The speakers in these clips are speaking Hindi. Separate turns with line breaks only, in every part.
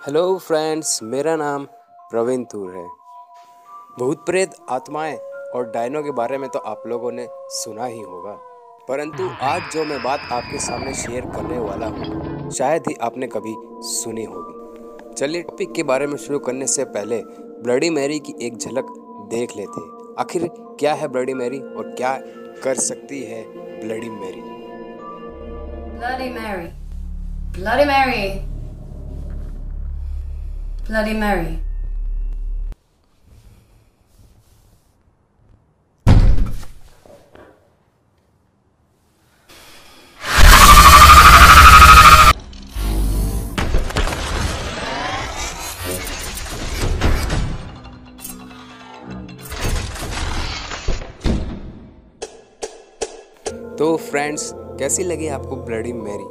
हेलो फ्रेंड्स, मेरा नाम प्रवीण तूर है। भूत प्रेत, आत्माएं और डायनों के बारे में तो आप लोगों ने सुना ही होगा, परंतु आज जो मैं बात आपके सामने शेयर करने वाला हूँ शायद ही आपने कभी सुनी होगी। चलिए टॉपिक के बारे में शुरू करने से पहले ब्लडी मैरी की एक झलक देख लेते हैं। आखिर क्या है ब्लडी मैरी और क्या कर सकती है bloody Mary.
Bloody Mary. Bloody Mary. Bloody Mary.
तो फ्रेंड्स, कैसी लगी आपको ब्लडी मैरी।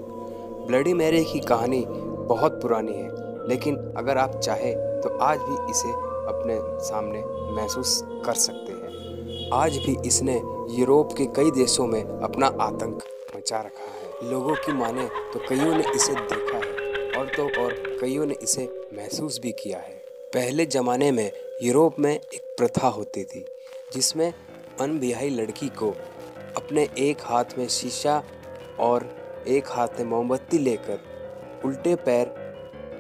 ब्लडी मैरी की कहानी बहुत पुरानी है, लेकिन अगर आप चाहें तो आज भी इसे अपने सामने महसूस कर सकते हैं। आज भी इसने यूरोप के कई देशों में अपना आतंक मचा रखा है। लोगों की माने तो कईयों ने इसे देखा है और तो और कईयों ने इसे महसूस भी किया है। पहले ज़माने में यूरोप में एक प्रथा होती थी जिसमें अनब्याही लड़की को अपने एक हाथ में शीशा और एक हाथ में मोमबत्ती लेकर उल्टे पैर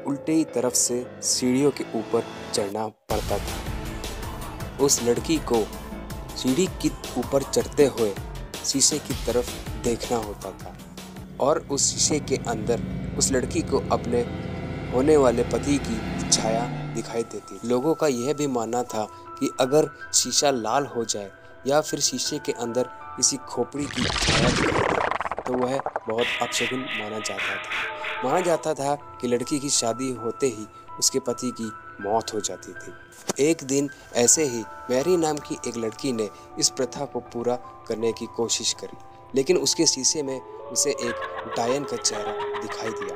उल्टे ही तरफ से सीढ़ियों के ऊपर चढ़ना पड़ता था। उस लड़की को सीढ़ी के ऊपर चढ़ते हुए शीशे की तरफ देखना होता था और उस शीशे के अंदर उस लड़की को अपने होने वाले पति की छाया दिखाई देती। लोगों का यह भी मानना था कि अगर शीशा लाल हो जाए या फिर शीशे के अंदर किसी खोपड़ी की छाया दिखाई दे तो वह बहुत अपशगुन माना जाता था कि लड़की की शादी होते ही उसके पति की मौत हो जाती थी। एक दिन ऐसे ही मैरी नाम की एक लड़की ने इस प्रथा को पूरा करने की कोशिश करी, लेकिन उसके शीशे में उसे एक डायन का चेहरा दिखाई दिया।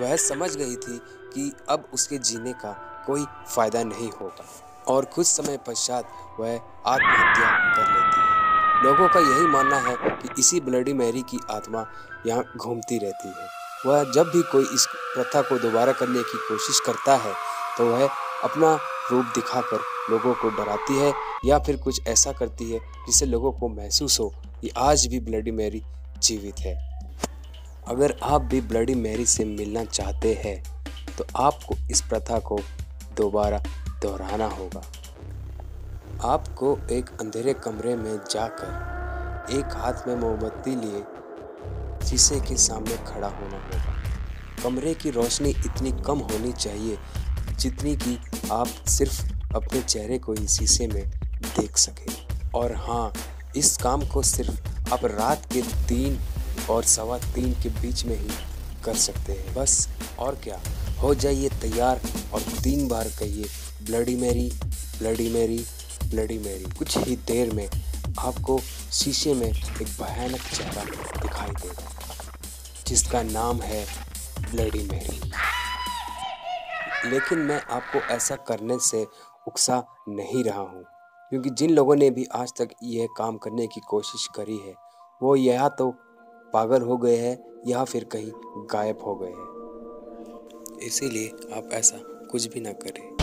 वह समझ गई थी कि अब उसके जीने का कोई फायदा नहीं होगा और कुछ समय पश्चात वह आत्महत्या कर लेती है। लोगों का यही मानना है कि इसी ब्लडी मैरी की आत्मा यहाँ घूमती रहती है। वह जब भी कोई इस प्रथा को दोबारा करने की कोशिश करता है तो वह अपना रूप दिखाकर लोगों को डराती है या फिर कुछ ऐसा करती है जिससे लोगों को महसूस हो कि आज भी ब्लडी मैरी जीवित है। अगर आप भी ब्लडी मैरी से मिलना चाहते हैं तो आपको इस प्रथा को दोबारा दोहराना होगा। आपको एक अंधेरे कमरे में जाकर एक हाथ में मोमबत्ती लिए शीशे के सामने खड़ा होना होगा। कमरे की रोशनी इतनी कम होनी चाहिए जितनी कि आप सिर्फ अपने चेहरे को ही शीशे में देख सकें। और हाँ, इस काम को सिर्फ आप रात के 3 और 3:15 के बीच में ही कर सकते हैं। बस और क्या, हो जाइए तैयार और 3 बार कहिए bloody Mary, bloody Mary, bloody Mary. कुछ ही देर में आपको शीशे में एक भयानक चेहरा दिखाई देगा जिसका नाम है ब्लडी मैरी। लेकिन मैं आपको ऐसा करने से उकसा नहीं रहा हूँ, क्योंकि जिन लोगों ने भी आज तक यह काम करने की कोशिश करी है वो या तो पागल हो गए हैं या फिर कहीं गायब हो गए हैं। इसीलिए आप ऐसा कुछ भी ना करें।